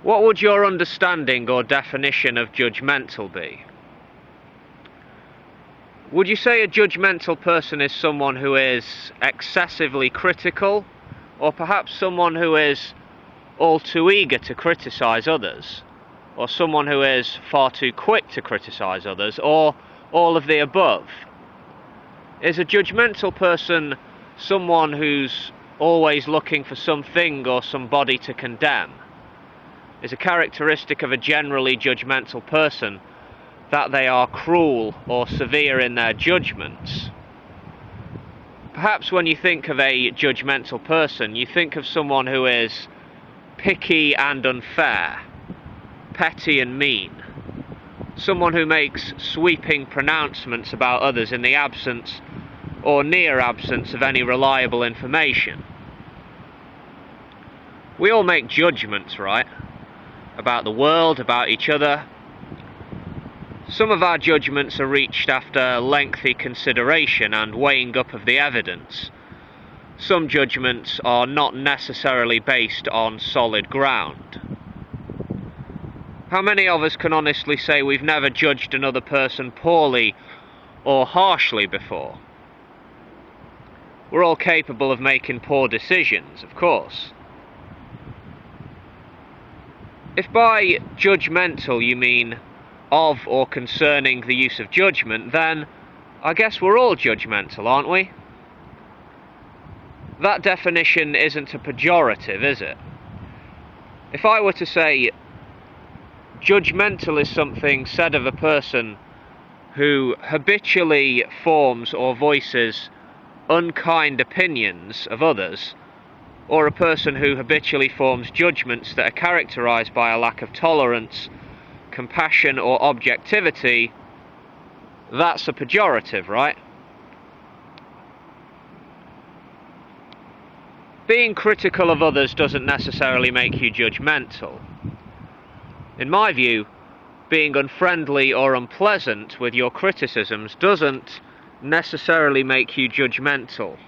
What would your understanding or definition of judgmental be? Would you say a judgmental person is someone who is excessively critical, or perhaps someone who is all too eager to criticize others, or someone who is far too quick to criticize others, or all of the above? Is a judgmental person someone who's always looking for something or somebody to condemn? Is a characteristic of a generally judgmental person that they are cruel or severe in their judgments? Perhaps when you think of a judgmental person, you think of someone who is picky and unfair, petty and mean, someone who makes sweeping pronouncements about others in the absence or near absence of any reliable information. We all make judgments, right? About the world, about each other. Some of our judgments are reached after lengthy consideration and weighing up of the evidence. Some judgments are not necessarily based on solid ground. How many of us can honestly say we've never judged another person poorly or harshly before? We're all capable of making poor decisions, of course. If by judgmental you mean of or concerning the use of judgment, then I guess we're all judgmental, aren't we? That definition isn't a pejorative, is it? If I were to say judgmental is something said of a person who habitually forms or voices unkind opinions of others, or a person who habitually forms judgments that are characterized by a lack of tolerance, compassion or objectivity, that's a pejorative, right? Being critical of others doesn't necessarily make you judgmental. In my view, being unfriendly or unpleasant with your criticisms doesn't necessarily make you judgmental.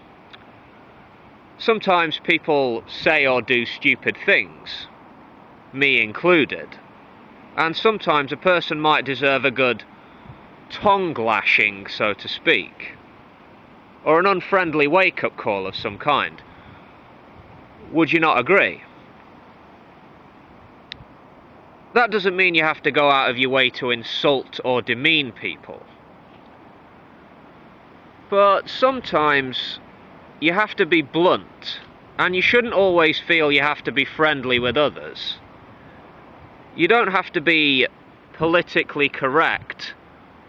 Sometimes people say or do stupid things, me included, and sometimes a person might deserve a good tongue lashing, so to speak, or an unfriendly wake-up call of some kind. Would you not agree? That doesn't mean you have to go out of your way to insult or demean people. But sometimes you have to be blunt, and you shouldn't always feel you have to be friendly with others. You don't have to be politically correct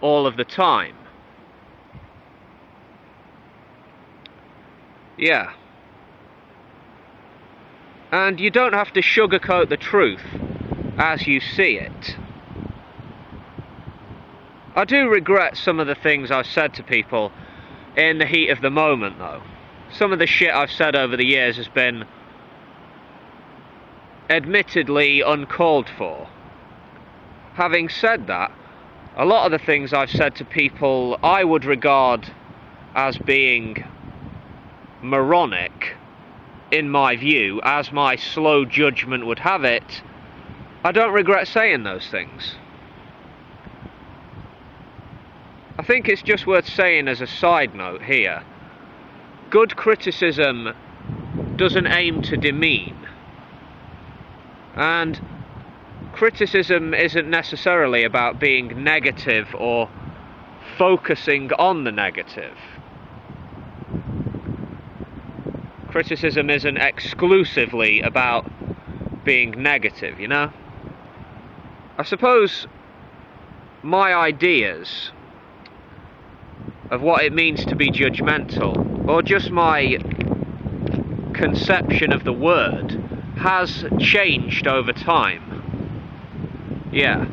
all of the time. Yeah. And you don't have to sugarcoat the truth as you see it. I do regret some of the things I've said to people in the heat of the moment, though. Some of the shit I've said over the years has been admittedly uncalled for. Having said that, a lot of the things I've said to people I would regard as being moronic, in my view, as my slow judgment would have it. I don't regret saying those things. I think it's just worth saying as a side note here, good criticism doesn't aim to demean, and criticism isn't necessarily about being negative or focusing on the negative. Criticism isn't exclusively about being negative, you know? I suppose my ideas of what it means to be judgmental, or just my conception of the word, has changed over time. Yeah.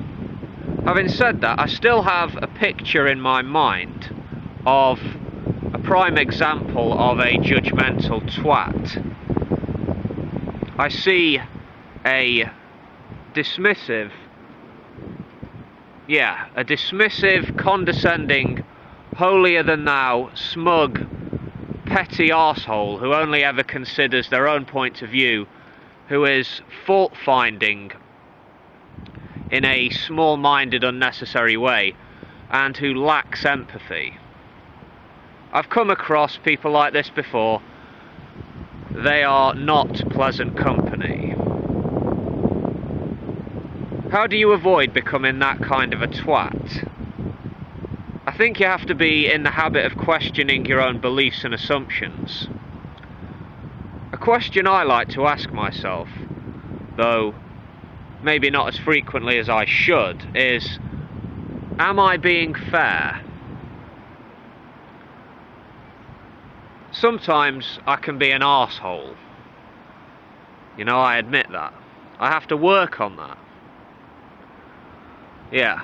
Having said that, I still have a picture in my mind of a prime example of a judgmental twat. I see a dismissive, condescending, holier-than-thou, smug, petty arsehole who only ever considers their own point of view, who is fault-finding in a small-minded, unnecessary way, and who lacks empathy. I've come across people like this before. They are not pleasant company. How do you avoid becoming that kind of a twat? I think you have to be in the habit of questioning your own beliefs and assumptions. A question I like to ask myself, though maybe not as frequently as I should, is, am I being fair? Sometimes I can be an arsehole. You know, I admit that. I have to work on that. Yeah.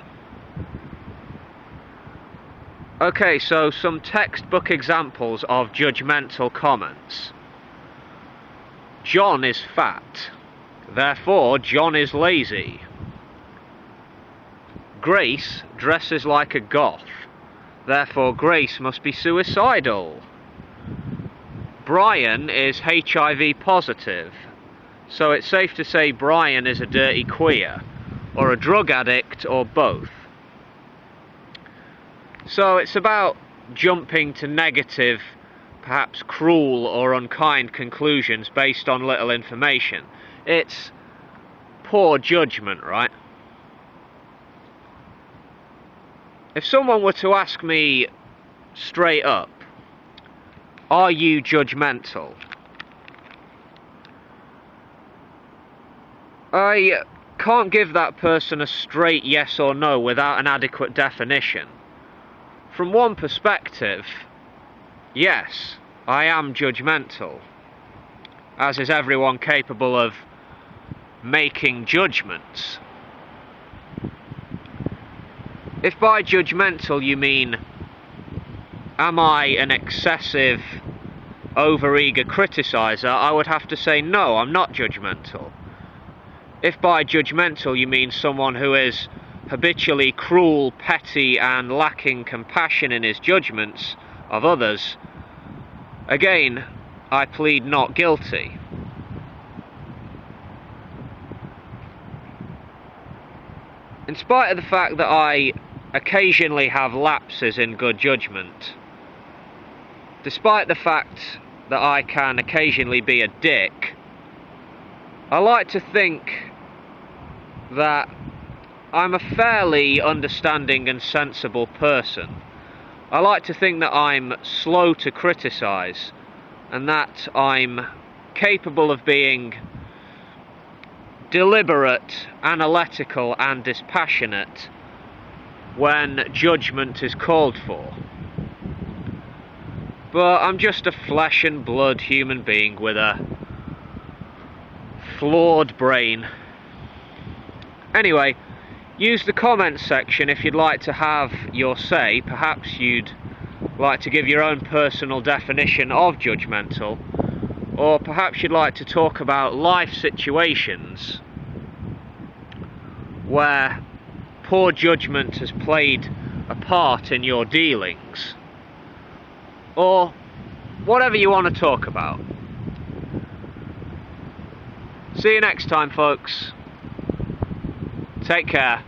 Okay, so some textbook examples of judgmental comments. John is fat, therefore John is lazy. Grace dresses like a goth, therefore Grace must be suicidal. Brian is HIV positive, so it's safe to say Brian is a dirty queer, or a drug addict, or both. So it's about jumping to negative, perhaps cruel or unkind conclusions based on little information. It's poor judgment, right? If someone were to ask me straight up, are you judgmental? I can't give that person a straight yes or no without an adequate definition. From one perspective, yes, I am judgmental, as is everyone capable of making judgments. If by judgmental you mean, am I an excessive, over-eager criticiser, I would have to say no, I'm not judgmental. If by judgmental you mean someone who is habitually cruel, petty, and lacking compassion in his judgments of others, again, I plead not guilty. In spite of the fact that I occasionally have lapses in good judgment, despite the fact that I can occasionally be a dick, I like to think that I'm a fairly understanding and sensible person. I like to think that I'm slow to criticise, and that I'm capable of being deliberate, analytical and dispassionate when judgment is called for. But I'm just a flesh and blood human being with a flawed brain. Anyway, use the comments section if you'd like to have your say. Perhaps you'd like to give your own personal definition of judgmental, or perhaps you'd like to talk about life situations where poor judgment has played a part in your dealings, or whatever you want to talk about. See you next time, folks. Take care.